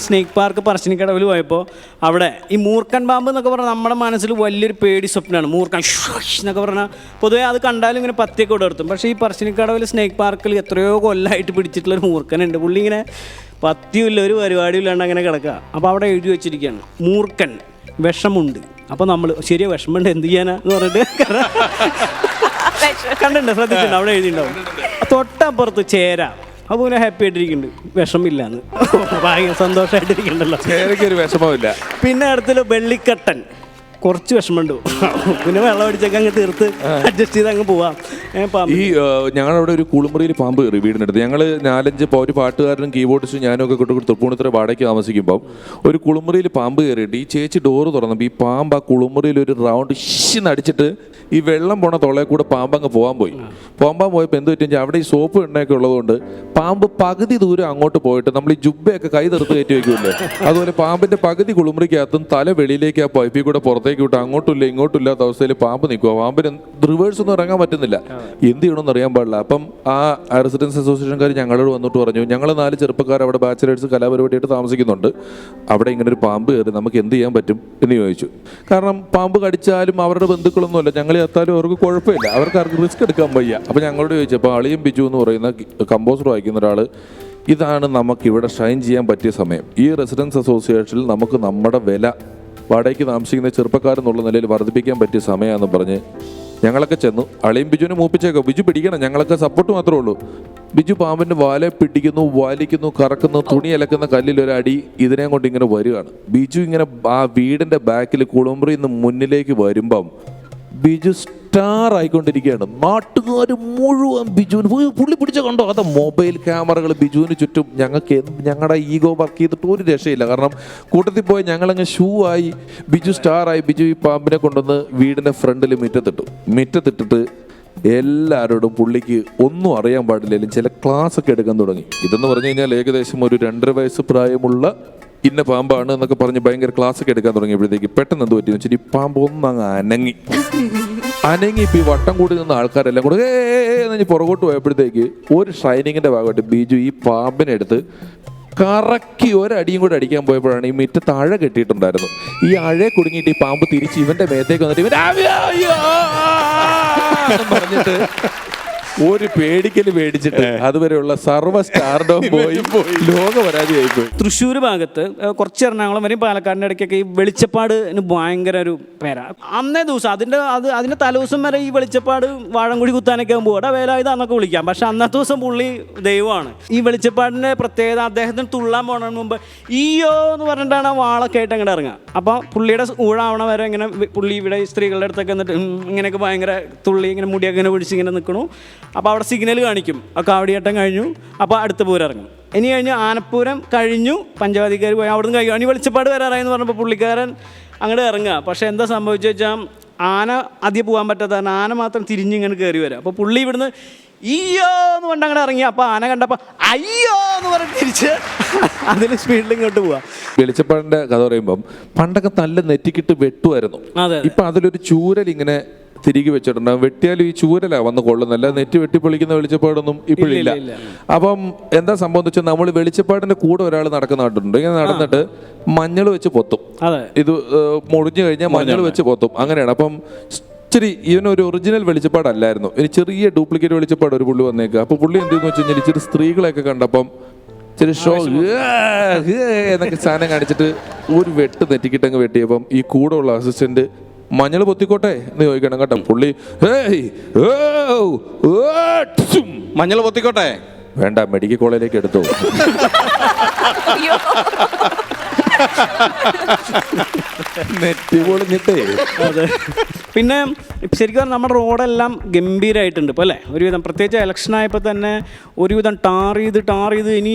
സ്നേക്ക് പാർക്ക് പറശ്ശിനിക്കടവിൽ പോയപ്പോൾ അവിടെ ഈ മൂർക്കൻ പാമ്പ് എന്നൊക്കെ പറഞ്ഞാൽ നമ്മുടെ മനസ്സിൽ വലിയൊരു പേടി സ്വപ്നമാണ്. മൂർക്കൻ എന്നൊക്കെ പറഞ്ഞാൽ പൊതുവേ അത് കണ്ടാലും ഇങ്ങനെ പത്തിയൊക്കെ ഇടർത്തും. പക്ഷേ ഈ പറശ്ശിനിക്കടവിൽ സ്നേക്ക് പാർക്കിൽ എത്രയോ കൊല്ലമായിട്ട് പിടിച്ചിട്ടുള്ളൊരു മൂർക്കനുണ്ട്. പുള്ളി ഇങ്ങനെ പത്തിയുമില്ല, ഒരു പരിപാടിയും ഇല്ലാണ്ട് അങ്ങനെ കിടക്കുക. അപ്പോൾ അവിടെ എഴുതി വെച്ചിരിക്കുകയാണ്, മൂർക്കൻ വിഷമുണ്ട്. അപ്പോൾ നമ്മൾ ശരിയാ വിഷമുണ്ട് എന്ത് ചെയ്യാനാ എന്ന് പറഞ്ഞിട്ട് കണ്ടിട്ടുണ്ടോ, ശ്രദ്ധിച്ചിട്ടുണ്ടോ, അവിടെ എഴുതിയിട്ടുണ്ടാവും. തൊട്ടപ്പുറത്ത് ചേര, അപ്പോൾ ഇങ്ങനെ ഹാപ്പി ആയിട്ടിരിക്കുന്നുണ്ട്, വിഷമില്ലാന്ന്, ഭയങ്കര സന്തോഷമായിട്ടിരിക്കണ്ടല്ലോ, ചേരയ്ക്ക് ഒരു വിഷമമില്ല. പിന്നെ അടുത്തുള്ള വെള്ളിക്കട്ടൻ, കുറച്ച് വിഷമമുണ്ട്, പിന്നെ വെള്ളം അടിച്ചൊക്കെ അങ്ങ് തീർത്ത് അഡ്ജസ്റ്റ് ചെയ്ത് അങ്ങ് പോവാം. ഈ ഞങ്ങളവിടെ ഒരു കുളിമുറിയിൽ പാമ്പ് കയറി വീടിനടുത്ത്. ഞങ്ങൾ 4-5 ഒരു പാട്ടുകാരനും കീബോർഡിസ്റ്റും ഞാനും ഒക്കെ കൊണ്ടു തൃപ്പൂണിത്തുറ വാടകയ്ക്ക് താമസിക്കുമ്പോൾ ഒരു കുളിമുറിയിൽ പാമ്പ് കയറിയിട്ട് ഈ ചേച്ചി ഡോറ് തുറന്നപ്പോൾ ഈ പാമ്പ് ആ കുളിമുറിയിൽ ഒരു റൗണ്ട് അടിച്ചിട്ട് ഈ വെള്ളം പോണ തൊളയെ കൂടെ പാമ്പ് അങ്ങ് പോകാൻ പോയപ്പോൾ എന്ത് പറ്റും, അവിടെ ഈ സോപ്പ് എണ്ണയൊക്കെ ഉള്ളതുകൊണ്ട് പാമ്പ് പകുതി ദൂരം അങ്ങോട്ട് പോയിട്ട് നമ്മൾ ഈ ജുബ്ബയൊക്കെ കൈ തെറുത്ത് കയറ്റി വയ്ക്കുമല്ലോ, അതുപോലെ പാമ്പിന്റെ പകുതി കുളിമുറിക്കകത്തും തല വെളിയിലേക്ക് ആ പൈപ്പിൽ കൂടെ പുറത്തേക്ക് വിട്ട് അങ്ങോട്ടുമില്ല ഇങ്ങോട്ടും ഇല്ലാത്ത അവസ്ഥയിൽ പാമ്പ് നിൽക്കുക. പാമ്പിന് റിവേഴ്സ് ഒന്നും ഇറങ്ങാൻ പറ്റുന്നില്ല. എന്ത് ചെയ്യണമെന്ന് അറിയാൻ പാടില്ല. അപ്പം ആ റെസിഡൻസ് അസോസിയേഷൻകാർ ഞങ്ങളോട് വന്നിട്ട് പറഞ്ഞു, ഞങ്ങൾ 4 ചെറുപ്പക്കാർ അവിടെ ബാച്ചിലേഴ്സ് കലാപരിപാടിയായിട്ട് താമസിക്കുന്നുണ്ട്, അവിടെ ഇങ്ങനെ ഒരു പാമ്പ് കയറി നമുക്ക് എന്ത് ചെയ്യാൻ പറ്റും എന്ന് ചോദിച്ചു. കാരണം പാമ്പ് കടിച്ചാലും അവരുടെ ബന്ധുക്കളൊന്നുമല്ല, ഞങ്ങൾ എത്താലും അവർക്ക് കുഴപ്പമില്ല, അവർക്ക് ആർക്കും റിസ്ക് എടുക്കാൻ വയ്യ. അപ്പം ഞങ്ങളോട് ചോദിച്ചു, അപ്പോൾ അളിയും ബിജു എന്ന് പറയുന്ന കമ്പോസർ വായിക്കുന്ന ഒരാൾ, ഇതാണ് നമുക്കിവിടെ ഷൈൻ ചെയ്യാൻ പറ്റിയ സമയം. ഈ റെസിഡൻസ് അസോസിയേഷനിൽ നമുക്ക് നമ്മുടെ വില വാടകയ്ക്ക് താമസിക്കുന്ന ചെറുപ്പക്കാരെന്നുള്ള നിലയിൽ വർദ്ധിപ്പിക്കാൻ പറ്റിയ സമയമാണെന്ന് പറഞ്ഞ് ഞങ്ങളൊക്കെ ചെന്നു. അളിയും ബിജുവിനെ മൂപ്പിച്ചേക്കാം, ബിജു പിടിക്കണം, ഞങ്ങളൊക്കെ സപ്പോർട്ട് മാത്രമേ ഉള്ളൂ. ബിജു പാമ്പിൻ്റെ വാലെ പിടിക്കുന്നു, വലിക്കുന്നു, കറക്കുന്നു, തുണി അലക്കുന്ന കല്ലിൽ ഒരടി ഇതിനെ കൊണ്ട് ഇങ്ങനെ വരികയാണ്. ബിജു ഇങ്ങനെ ആ വീടിൻ്റെ ബാക്കിൽ കുളിമുറിയിൽ നിന്ന് മുന്നിലേക്ക് വരുമ്പം ബിജു സ്റ്റാർ ആയിക്കൊണ്ടിരിക്കുകയാണ്. നാട്ടുകാർ മുഴുവൻ ബിജുവിന് പുള്ളി പിടിച്ച കണ്ടോ, അത് മൊബൈൽ ക്യാമറകൾ ബിജുവിന് ചുറ്റും. ഞങ്ങളുടെ ഈഗോ വർക്ക് ചെയ്തിട്ട് ഒരു രക്ഷയില്ല. കാരണം കൂട്ടത്തിൽ പോയി ഞങ്ങളങ്ങ് ഷൂ ആയി, ബിജു സ്റ്റാറായി. ബിജു ഈ പാമ്പിനെ കൊണ്ടുവന്ന് വീടിൻ്റെ ഫ്രണ്ടിൽ മുറ്റത്തിട്ടിട്ട് എല്ലാവരോടും പുള്ളിക്ക് ഒന്നും അറിയാൻ പാടില്ലെങ്കിലും ചില ക്ലാസ് ഒക്കെ എടുക്കാൻ തുടങ്ങി. ഇതെന്ന് പറഞ്ഞു കഴിഞ്ഞാൽ ഏകദേശം ഒരു 2.5 വയസ്സ് പ്രായമുള്ള ഇന്ന പാമ്പാണ് എന്നൊക്കെ പറഞ്ഞ് ഭയങ്കര ക്ലാസ് ഒക്കെ എടുക്കാൻ തുടങ്ങിയപ്പോഴത്തേക്ക് പെട്ടെന്ന് എന്ത് പറ്റിയെന്ന് വെച്ചാൽ ഈ പാമ്പ് ഒന്നങ്ങ് അനങ്ങി. ഇപ്പം ഈ വട്ടം കൂടി നിന്ന് ആൾക്കാരെല്ലാം കൂടെ എന്ന് പുറകോട്ട് പോയപ്പോഴത്തേക്ക് ഒരു ഷൈനിങ്ങിൻ്റെ ഭാഗമായിട്ട് ബിജു ഈ പാമ്പിനെ എടുത്ത് കറക്കി ഒരടിയും കൂടെ അടിക്കാൻ പോയപ്പോഴാണ് ഈ മിറ്റ താഴെ കെട്ടിയിട്ടുണ്ടായിരുന്നു. ഈ അഴയെ കുടുങ്ങിയിട്ട് ഈ പാമ്പ് തിരിച്ച് ഇവന്റെ മേത്തേക്ക് വന്നിട്ട് ഇവൻ പറഞ്ഞിട്ട് ഒരു പേടിച്ചിട്ട് അതുവരെയുള്ള സർവ്വ സ്റ്റാർഡം പോയി ലോകപരാജയമായി പോയി. തൃശ്ശൂർ ഭാഗത്ത് കുറച്ച് എറണാകുളം വരെയും പാലക്കാടിൻ്റെ ഇടയ്ക്കൊക്കെ ഈ വെളിച്ചപ്പാടിന് ഭയങ്കര ഒരു പേരാ. അന്നേ ദിവസം അതിൻ്റെ തലേദിവസം വരെ ഈ വെളിച്ചപ്പാട് വാഴംകുഴി കുത്താനൊക്കെ ആകുമ്പോൾ ഇവിടെ വേലായുധന്നൊക്കെ വിളിക്കാം. പക്ഷെ അന്നത്തെ ദിവസം പുള്ളി ദൈവമാണ്. ഈ വെളിച്ചപ്പാടിൻ്റെ പ്രത്യേകത, അദ്ദേഹത്തിന് തുള്ളാൻ പോകുന്നതിന് മുമ്പ് ഈയോ എന്ന് പറഞ്ഞിട്ടാണ് വാളൊക്കെ ആയിട്ട് അങ്ങോട്ട് ഇറങ്ങുക. അപ്പോൾ പുള്ളിയുടെ ഊഴാവണ വരെ ഇങ്ങനെ പുള്ളി ഇവിടെ സ്ത്രീകളുടെ അടുത്തൊക്കെ എന്നിട്ട് ഇങ്ങനെയൊക്കെ ഭയങ്കര തുള്ളി ഇങ്ങനെ മുടിയൊക്കെ ഇങ്ങനെ പിടിച്ച് ഇങ്ങനെ നിൽക്കണു. അപ്പോൾ അവിടെ സിഗ്നൽ കാണിക്കും, ആ കാവടിയാട്ടം കഴിഞ്ഞു, അപ്പോൾ അടുത്ത പൂരം ഇറങ്ങും. ഇനി കഴിഞ്ഞ് ആനപ്പൂരം കഴിഞ്ഞു, പഞ്ചവാദിക്കാർ പോയി, അവിടുന്ന് കഴിയും. ഇനി വെളിച്ചപ്പാട് വരാറായെന്ന് പറഞ്ഞപ്പോൾ പുള്ളിക്കാരൻ അങ്ങോട്ട് ഇറങ്ങുക. പക്ഷേ എന്താ സംഭവിച്ചു വെച്ചാൽ ആന അധികം പോകാൻ പറ്റാത്ത ആന മാത്രം തിരിഞ്ഞിങ്ങനെ കയറി വരാം. അപ്പോൾ പുള്ളി ഇവിടുന്ന് ഈയോ എന്ന് പറഞ്ഞ് അങ്ങനെ ഇറങ്ങി. അപ്പോൾ ആന കണ്ടപ്പോൾ അയ്യോ എന്ന് പറഞ്ഞ് തിരിച്ച് അതിൽ സ്പീഡിൽ ഇങ്ങോട്ട് പോവാം. വെളിച്ചപ്പാടിൻ്റെ കഥ പറയുമ്പം പണ്ടൊക്കെ നല്ല നെറ്റിക്കിട്ട് വെട്ടുമായിരുന്നു. ഇപ്പം അതിലൊരു ചൂരൽ ഇങ്ങനെ തിരികെ വെച്ചിട്ടുണ്ടാകും. വെട്ടിയാലും ഈ ചൂരലാ വന്ന് കൊള്ളുന്നല്ല, നെറ്റ് വെട്ടിപ്പൊളിക്കുന്ന വെളിച്ചപ്പാടൊന്നും ഇപ്പോഴില്ല. അപ്പം എന്താ സംഭവം വെച്ചാൽ നമ്മൾ വെളിച്ചപ്പാടിന്റെ കൂടെ ഒരാൾ നടക്കുന്നുണ്ട്. ഇങ്ങനെ നടന്നിട്ട് മഞ്ഞൾ വെച്ച് പൊത്തും. ഇത് മുറിഞ്ഞു കഴിഞ്ഞാൽ മഞ്ഞൾ വെച്ച് പൊത്തും, അങ്ങനെയാണ്. അപ്പം ഇച്ചിരി ഇവനൊരു ഒറിജിനൽ വെളിച്ചപ്പാടല്ലായിരുന്നു, ഇനി ചെറിയ ഡ്യൂപ്ലിക്കേറ്റ് വെളിച്ചപ്പാട് ഒരു പുള്ളി വന്നേക്കുക. അപ്പോൾ പുള്ളി എന്തെന്ന് വെച്ച് കഴിഞ്ഞാൽ ഇച്ചിരി സ്ത്രീകളെയൊക്കെ കണ്ടപ്പം ഇച്ചിരി ഷോ എന്നൊക്കെ സാധനം കാണിച്ചിട്ട് ഒരു വെട്ട് തെറ്റിക്കിട്ടങ്ങ് വെട്ടിയപ്പം ഈ കൂടെ ഉള്ള അസിസ്റ്റന്റ് മഞ്ഞൾ പൊത്തിക്കോട്ടെ എന്ന് ചോദിക്കണം കേട്ടോ. പുള്ളി മഞ്ഞൾ പൊത്തിക്കോട്ടെ, വേണ്ട മെഡിക്കൽ കോളേജിലേക്ക് എടുത്തോ. അയ്യോ. നെറ്റ് പൊളിഞ്ഞിട്ടേ. അതെ. പിന്നെ ശരിക്കും നമ്മുടെ റോഡെല്ലാം ഗംഭീരമായിട്ടുണ്ട് ഇപ്പോൾ അല്ലേ. ഒരുവിധം പ്രത്യേകിച്ച് ഇലക്ഷൻ ആയപ്പോൾ തന്നെ ഒരുവിധം ടാർ ചെയ്ത് ഇനി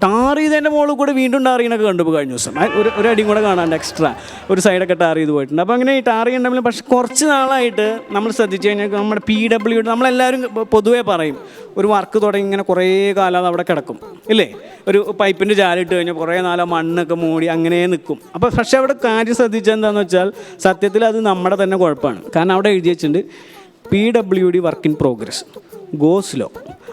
ടാർ ചെയ്തതിൻ്റെ മുകളിൽ കൂടെ വീണ്ടും ടാർ ചെയ്യണൊക്കെ കണ്ടു ഇപ്പോൾ കഴിഞ്ഞ ദിവസം. ഒരു അടിയും കൂടെ കാണാണ്ട് എക്സ്ട്രാ ഒരു സൈഡൊക്കെ ടാർ ചെയ്ത് പോയിട്ടുണ്ട്. അപ്പോൾ അങ്ങനെ ഈ ടാർ ചെയ്യണമെങ്കിൽ പക്ഷേ കുറച്ച് നാളായിട്ട് നമ്മൾ ശ്രദ്ധിച്ചു കഴിഞ്ഞാൽ നമ്മുടെ PW നമ്മളെല്ലാവരും പൊതുവേ പറയും ഒരു വർക്ക് തുടങ്ങി ഇങ്ങനെ കുറേ കാലം അത് അവിടെ കിടക്കും ഇല്ലേ. ഒരു പൈപ്പിൻ്റെ ജാലിട്ട് കഴിഞ്ഞാൽ കുറേ നാളോ മണ്ണൊക്കെ മൂടി അങ്ങനെ നിൽക്കും. അപ്പോൾ പക്ഷേ അവിടെ കാര്യം ശ്രദ്ധിച്ചാൽ എന്താണെന്ന് വെച്ചാൽ സത്യത്തിൽ അത് നമ്മുടെ തന്നെ കുഴപ്പമാണ്. കാരണം അവിടെ എഴുതി വെച്ചിട്ടുണ്ട് PWD work in progress go slow.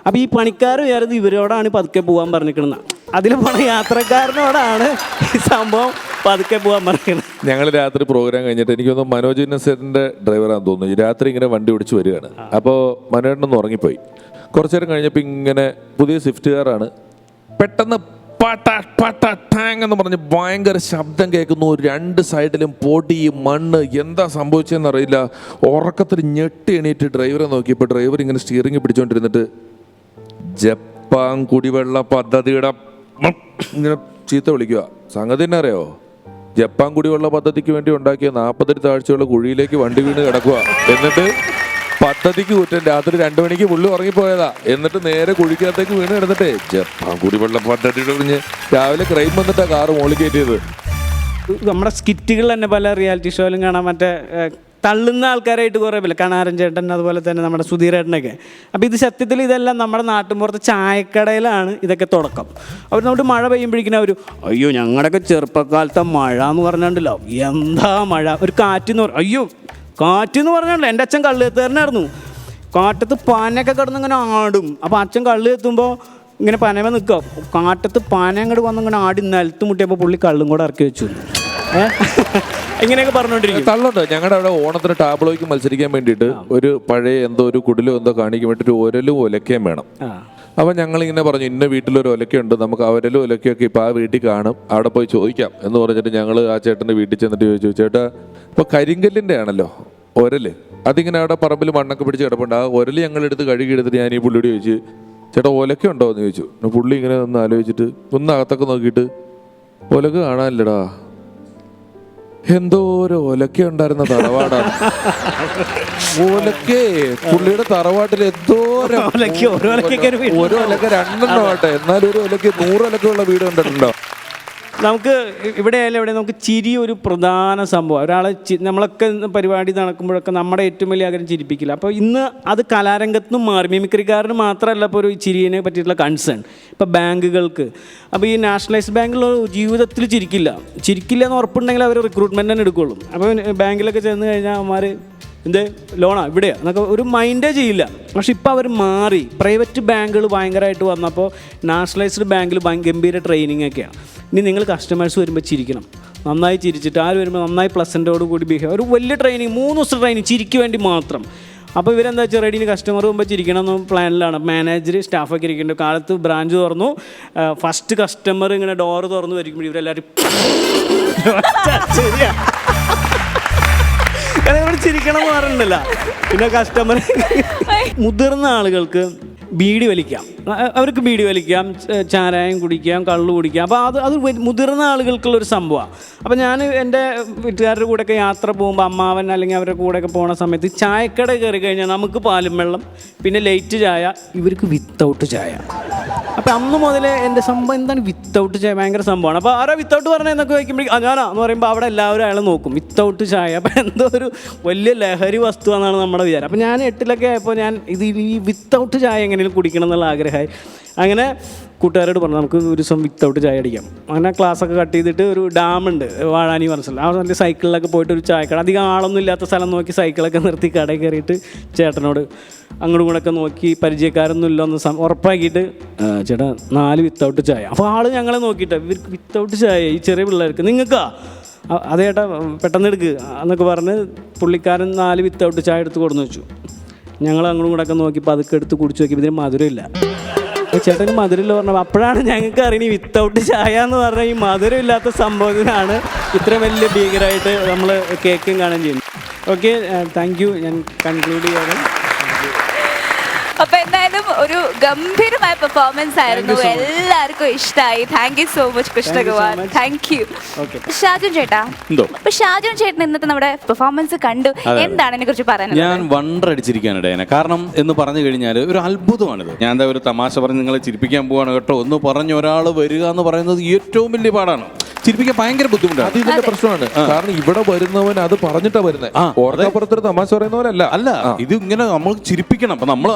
അപ്പോൾ ഈ പണിക്കാർ വിചാരിച്ചത് ഇവരോടാണ് പതുക്കെ പോകാൻ പറഞ്ഞിരിക്കുന്നത്. അതിൽ പോണ യാത്രക്കാരനോടാണ് ഈ സംഭവം പതുക്കെ പോകാൻ പറഞ്ഞിരിക്കുന്നത്. ഞങ്ങൾ രാത്രി പ്രോഗ്രാം കഴിഞ്ഞിട്ട് എനിക്കൊന്ന് മനോജ് ഇന്നസെന്റിന്റെ ഡ്രൈവറാന്ന് തോന്നുന്നു. രാത്രി ഇങ്ങനെ വണ്ടി ഓടിച്ച് വരികയാണ്. അപ്പോൾ മനോജനൊന്ന് ഉറങ്ങിപ്പോയി. കുറച്ചു നേരം കഴിഞ്ഞപ്പോൾ ഇങ്ങനെ പുതിയ സ്വിഫ്റ്റ് കാറാണ്. പെട്ടെന്ന് ടാങ് എന്ന് പറഞ്ഞ് ഭയങ്കര ശബ്ദം കേൾക്കുന്നു. രണ്ട് സൈഡിലും പൊടി മണ്ണ്. എന്താ സംഭവിച്ചതെന്ന് അറിയില്ല. ഉറക്കത്തിൽ ഞെട്ടി എണീറ്റ് ഡ്രൈവറെ നോക്കിയപ്പോൾ ഡ്രൈവർ ഇങ്ങനെ സ്റ്റിയറിംഗ് പിടിച്ചോണ്ടിരുന്നിട്ട് ജപ്പാൻ കുടിവെള്ള പദ്ധതിയുടെ ഇങ്ങനെ ചീത്ത വിളിക്കുക. സംഗതി തന്നെ അറിയോ, ജപ്പാൻ കുടിവെള്ള പദ്ധതിക്ക് വേണ്ടി ഉണ്ടാക്കിയ 40 താഴ്ചയുള്ള കുഴിയിലേക്ക് വണ്ടി വീണ് കിടക്കുക. എന്നിട്ട് പദ്ധതിക്ക് കുറ്റം. രാത്രി 2 മണിക്ക് പുള്ളി ഉറങ്ങിപ്പോയതാ. എന്നിട്ട് നേരെ കുഴിക്കകത്തേക്ക് വീണ് കിടന്നിട്ടേ ജപ്പാൻ കുടിവെള്ള പദ്ധതി പറഞ്ഞ് രാവിലെ ക്രൈം വന്നിട്ടാ കാറ് മോളിൽ കയറ്റിയത്. നമ്മുടെ സ്കിറ്റുകൾ തന്നെ പല റിയാലിറ്റി ഷോയിലും കാണാൻ മറ്റേ തള്ളുന്ന ആൾക്കാരായിട്ട് കുറേ പേര്, കണാരൻ ചേട്ടൻ അതുപോലെ തന്നെ നമ്മുടെ സുധീരേട്ടനൊക്കെ. അപ്പോൾ ഇത് സത്യത്തിൽ ഇതെല്ലാം നമ്മുടെ നാട്ടിൻപുറത്ത് ചായക്കടയിലാണ് ഇതൊക്കെ തുടക്കം. അവർ നമ്മുടെ മഴ പെയ്യുമ്പോഴേക്കും അവർ അയ്യോ ഞങ്ങളുടെയൊക്കെ ചെറുപ്പക്കാലത്തെ മഴ എന്ന് പറഞ്ഞിട്ടുണ്ടല്ലോ എന്താ മഴ. ഒരു കാറ്റെന്ന് അയ്യോ കാറ്റെന്ന് പറഞ്ഞാണല്ലോ. എൻ്റെ അച്ഛൻ കള്ളുകെത്തുകാരനായിരുന്നു. കാറ്റത്ത് പനയൊക്കെ കിടന്ന് ഇങ്ങനെ ആടും. അപ്പോൾ അച്ഛൻ കള്ള് എത്തുമ്പോൾ ഇങ്ങനെ പനമ നിൽക്കുക. കാറ്റത്ത് പന അങ്ങോട്ട് വന്ന് ഇങ്ങനെ ആടി നിലത്ത് മുട്ടിയപ്പോൾ പുള്ളി കള്ളും കൂടെ ഇറക്കി വെച്ചു. ഇങ്ങനെയൊക്കെ പറഞ്ഞുകൊണ്ടിരിക്കും. തള്ളുണ്ട്. ഞങ്ങളുടെ അവിടെ ഓണത്തിന് ടാബ്ലോയ്ക്ക് മത്സരിക്കാൻ വേണ്ടിയിട്ട് ഒരു പഴയ എന്തോ ഒരു കുടിലോ എന്തോ കാണിക്കാൻ വേണ്ടിയിട്ട് ഒരലും ഒലക്കയും വേണം. അപ്പം ഞങ്ങളിങ്ങനെ പറഞ്ഞു ഇന്ന വീട്ടിലൊരു ഒലക്കയുണ്ട്, നമുക്ക് അവരലും ഒലക്കയൊക്കെ ഇപ്പം ആ വീട്ടിൽ കാണും, അവിടെ പോയി ചോദിക്കാം എന്ന് പറഞ്ഞിട്ട് ഞങ്ങൾ ആ ചേട്ടൻ്റെ വീട്ടിൽ ചെന്നിട്ട് ചോദിച്ചു, ചേട്ടാ ഇപ്പോൾ കരിങ്കല്ലിൻ്റെ ആണല്ലോ ഒരല്, അതിങ്ങനെ അവിടെ പറമ്പിൽ മണ്ണൊക്കെ പിടിച്ച് കിടപ്പുണ്ട്. ആ ഒരല് ഞങ്ങളെടുത്ത് കഴുകി എടുത്തിട്ട് ഞാൻ ഈ പുള്ളിയോട് ചോദിച്ചു, ചേട്ടാ ഒലക്ക ഉണ്ടോ എന്ന് ചോദിച്ചു. പുള്ളി ഇങ്ങനെ ഒന്ന് ആലോചിച്ചിട്ട് ഒന്ന് അകത്തൊക്കെ നോക്കിയിട്ട് ഒലക്ക കാണാനില്ലടാ, എന്തോ ഒരു ഒലക്ക ഉണ്ടായിരുന്ന തറവാടാണ്. ഒലക്കേ പുള്ളിയുടെ തറവാട്ടിൽ എന്തോ ഒരു ഒലക്ക 2 ആട്ടെ, എന്നാലും ഒരു ഒലക്ക 100 ഒലക്കുള്ള വീട് കണ്ടിട്ടുണ്ടോ? നമുക്ക് ഇവിടെ ആയാലും എവിടെ നമുക്ക് ചിരി ഒരു പ്രധാന സംഭവം. ഒരാളെ നമ്മളൊക്കെ പരിപാടി നടക്കുമ്പോഴൊക്കെ നമ്മുടെ ഏറ്റവും വലിയ ആഗ്രഹം ചിരിപ്പിക്കില്ല. അപ്പോൾ ഇന്ന് അത് കലാരംഗത്തുനിന്നും മാറി. മിമിക്രിക്കാരന് മാത്രമല്ല ഇപ്പോൾ ഒരു ചിരിയെ പറ്റിയിട്ടുള്ള കൺസേൺ ഇപ്പോൾ ബാങ്കുകൾക്ക്. അപ്പോൾ ഈ നാഷണലൈസ്ഡ് ബാങ്കുകൾ ജീവിതത്തിൽ ചിരിക്കില്ല എന്ന് ഉറപ്പുണ്ടെങ്കിൽ അവർ റിക്രൂട്ട്മെൻറ്റ് തന്നെ എടുക്കുകയുള്ളൂ. അപ്പോൾ ബാങ്കിലൊക്കെ ചെന്ന് കഴിഞ്ഞാൽ അവന്മാർ എന്ത് ലോണാ ഇവിടെയാ എന്നൊക്കെ ഒരു മൈൻഡേ ചെയ്യില്ല. പക്ഷെ ഇപ്പോൾ അവർ മാറി. പ്രൈവറ്റ് ബാങ്കുകൾ ഭയങ്കരമായിട്ട് വന്നപ്പോൾ നാഷണലൈസ്ഡ് ബാങ്കിൽ ഗംഭീര ട്രെയിനിങ് ഒക്കെയാണ്. ഇനി നിങ്ങൾ കസ്റ്റമേഴ്സ് വരുമ്പോൾ ചിരിക്കണം, നന്നായി ചിരിച്ചിട്ട് ആര് വരുമ്പോൾ നന്നായി പ്ലസൻറ്റോട് കൂടി ബിഹേവ്. ഒരു വലിയ ട്രെയിനിങ് 3 ദിവസത്തെ ട്രെയിനിങ് ചിരിക്ക് വേണ്ടി മാത്രം. അപ്പോൾ ഇവരെന്താ വെച്ചാൽ റെഡിന് കസ്റ്റമർ മുമ്പ് ചിരിക്കണം എന്ന പ്ലാനിലാണ്. മാനേജർ സ്റ്റാഫൊക്കെ ഇരിക്കുന്നുണ്ട്. കാലത്ത് ബ്രാഞ്ച് തുറന്നു, ഫസ്റ്റ് കസ്റ്റമർ ഇങ്ങനെ ഡോറ് തുറന്നു വരിക്കുമ്പോൾ ഇവരെല്ലാവരും ശരിയാ ചിരിക്കണം എന്ന് പറഞ്ഞിട്ടില്ല. പിന്നെ കസ്റ്റമർ മുതിർന്ന ആളുകൾക്ക് ബീഡി വലിക്കാം, അവർക്ക് ബീഡി വലിക്കാം, ചാരായം കുടിക്കാം, കള്ളു കുടിക്കാം. അപ്പോൾ അത് മുതിർന്ന ആളുകൾക്കുള്ളൊരു സംഭവമാണ്. അപ്പോൾ ഞാൻ എൻ്റെ വീട്ടുകാരുടെ കൂടെയൊക്കെ യാത്ര പോകുമ്പോൾ അമ്മാവൻ അല്ലെങ്കിൽ അവരുടെ കൂടെയൊക്കെ പോകുന്ന സമയത്ത് ചായക്കട കയറി കഴിഞ്ഞാൽ നമുക്ക് പാലും വെള്ളം, പിന്നെ ലൈറ്റ് ചായ, ഇവർക്ക് വിത്തൗട്ട് ചായ. അപ്പോൾ അന്ന് മുതലേ എൻ്റെ സംഭവം എന്താണ് വിത്തൗട്ട് ചായ ഭയങ്കര സംഭവമാണ്. അപ്പോൾ ആരാ വിത്തൗട്ട് പറഞ്ഞത് എന്നൊക്കെ ചോദിക്കുമ്പോഴേക്കും ഞാനാന്ന് പറയുമ്പോൾ അവിടെ എല്ലാവരും അയാൾ നോക്കും വിത്തൗട്ട് ചായ. അപ്പോൾ എന്തോ ഒരു വലിയ ലഹരി വസ്തുവാണെന്നാണ് നമ്മുടെ വിചാരം. അപ്പോൾ ഞാൻ 8-ലൊക്കെ ആയപ്പോൾ ഞാൻ ഈ വിത്തൗട്ട് ചായ എങ്ങനെയും കുടിക്കണം എന്നുള്ള ആഗ്രഹമായി. അങ്ങനെ കൂട്ടുകാരോട് പറഞ്ഞു നമുക്ക് ഒരു ദിവസം വിത്തൗട്ട് ചായ അടിക്കാം. അങ്ങനെ ക്ലാസ്സൊക്കെ കട്ട് ചെയ്തിട്ട് ഒരു ഡാമുണ്ട് വാഴാനി പറഞ്ഞ സ്ഥലം, ആ നല്ല സൈക്കിളിലൊക്കെ പോയിട്ട് ഒരു ചായക്കട, അധികം ആളൊന്നും ഇല്ലാത്ത സ്ഥലം നോക്കി സൈക്കിളൊക്കെ നിർത്തി കടയിൽ കയറിയിട്ട് ചേട്ടനോട് അങ്ങോട്ടും കൂടെയൊക്കെ നോക്കി പരിചയക്കാരൊന്നും ഇല്ലെന്ന് ഉറപ്പാക്കിയിട്ട് ചേട്ടാ 4 വിത്തൗട്ട് ചായ. അപ്പോൾ ആൾ ഞങ്ങളെ നോക്കിയിട്ട് ഇവർക്ക് വിത്തൗട്ട് ചായ ഈ ചെറിയ പിള്ളേർക്ക് നിങ്ങൾക്കാ അതേ ചേട്ടാ പെട്ടെന്ന് എടുക്കുക എന്നൊക്കെ പറഞ്ഞ് പുള്ളിക്കാരൻ 4 വിത്തൗട്ട് ചായ എടുത്ത് കൊടുന്ന് വെച്ചു. ഞങ്ങൾ അങ്ങോട്ടും കൂടെയൊക്കെ നോക്കി പതുക്കെ എടുത്ത് കുടിച്ച് നോക്കിയപ്പോൾ ഇതിന് മധുരമില്ല. അപ്പോൾ ചേട്ടന് മധുരമില്ല പറഞ്ഞപ്പോൾ അപ്പോഴാണ് ഞങ്ങൾക്ക് അറിയുന്നത് വിത്തൗട്ട് ചായ എന്ന് പറഞ്ഞാൽ ഈ മധുരമില്ലാത്ത സംഭവത്തിനാണ് ഇത്ര വലിയ ഭീകരമായിട്ട് നമ്മൾ കേക്കും കാണാൻ ചെയ്യുന്നത്. Okay, thank you. ഞാൻ കൺക്ലൂഡ് ചെയ്യാതെ അപ്പൊ എന്തായാലും ഒരു ഗംഭീരമായ പെർഫോമൻസ് ആയിരുന്നു, എല്ലാവർക്കും ഇഷ്ടമായി. Thank you so much Krishnakumar. Thank you. Shajoon ചേട്ടാ, എന്തോ അപ്പൊ ഷാജുൻ ചേട്ടൻ ഇന്നത്തെ നമ്മുടെ പെർഫോമൻസ് കണ്ടു, എന്താണ് ഇതിനെ കുറിച്ച് പറയാനുള്ളത്? ഞാൻ വണ്ടടിച്ചിരിക്കാനിടയാണ്. കാരണം എന്ന് പറഞ്ഞു കഴിഞ്ഞാൽ ഒരു അത്ഭുതമാണിത്. ഞാൻ എന്താ ഒരു തമാശ പറഞ്ഞ് നിങ്ങളെ ചിരിപ്പിക്കാൻ പോവാണ് കേട്ടോ എന്ന് പറഞ്ഞ ഒരാൾ വരിക എന്ന് പറയുന്നത് ഏറ്റവും വലിയ പാടാണ്. ചിരിപ്പിക്കാൻ ഭയങ്കര ബുദ്ധിമുട്ടാണ്. അത് ഇതിന്റെ പ്രശ്നമാണ്. കാരണം ഇവിടെ വരുന്നവൻ അത് പറഞ്ഞിട്ടാ വരുന്നത്. ഓർക്കപ്പുറത്തൊരു തമാശ പറയുന്നവരല്ല. അല്ല, ഇത് ഇങ്ങനെ നമ്മൾ ചിരിപ്പിക്കണം. അപ്പൊ നമ്മൾ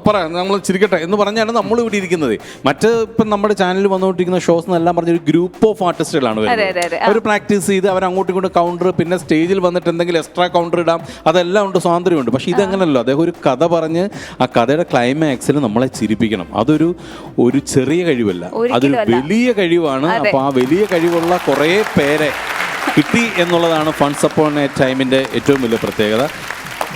പറയാം, നമ്മൾ ചിരിക്കട്ടെ എന്ന് പറഞ്ഞാണ് നമ്മൾ ഇവിടെ ഇരിക്കുന്നത്. മറ്റ് ഇപ്പം നമ്മുടെ ചാനലിൽ വന്നുകൊണ്ടിരിക്കുന്ന ഷോസ് എന്നെല്ലാം പറഞ്ഞ ഒരു ഗ്രൂപ്പ് ഓഫ് ആർട്ടിസ്റ്റുകളാണ് വരുന്നത്. അവർ പ്രാക്ടീസ് ചെയ്ത് അവർ അങ്ങോട്ടും ഇങ്ങോട്ടും കൗണ്ടർ, പിന്നെ സ്റ്റേജിൽ വന്നിട്ട് എന്തെങ്കിലും എക്സ്ട്രാ കൗണ്ടർ ഇടാം, അതെല്ലാം ഉണ്ട്, സ്വാതന്ത്ര്യമുണ്ട്. പക്ഷെ ഇതങ്ങനല്ലോ, അദ്ദേഹം ഒരു കഥ പറഞ്ഞ് ആ കഥയുടെ ക്ലൈമാക്സിൽ നമ്മളെ ചിരിപ്പിക്കണം. അതൊരു ചെറിയ കഴിവല്ല, അതൊരു വലിയ കഴിവാണ്. അപ്പൊ ആ വലിയ കഴിവുള്ള കുറേ പേരെ കിട്ടി എന്നുള്ളതാണ് ഫൺസ് അപ്പോൺ എ ടൈമിന്റെ ഏറ്റവും വലിയ പ്രത്യേകത.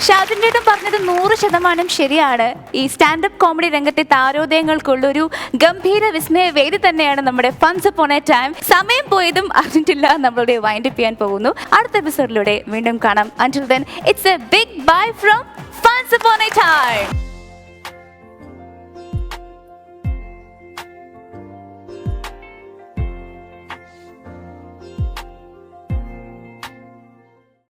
ഷാജുൻ ചേട്ടൻ പറഞ്ഞത് 100% ശരിയാണ്. ഈ സ്റ്റാൻഡപ്പ് കോമഡി രംഗത്തെ താരോദയങ്ങൾക്കുള്ളൊരു ഗംഭീര വിസ്മയ വേദി തന്നെയാണ് നമ്മുടെ ഫൺസ് അപ്പോൺ എ ടൈം. സമയം പോയതും അറിഞ്ഞിട്ടില്ല, നമ്മളുടെ വൈൻഡ് അപ്പ് ചെയ്യാൻ പോകുന്നു. അടുത്ത എപ്പിസോഡിലൂടെ വീണ്ടും കാണാം. Until then, it's a big bye from ഫൺസ് upon A time.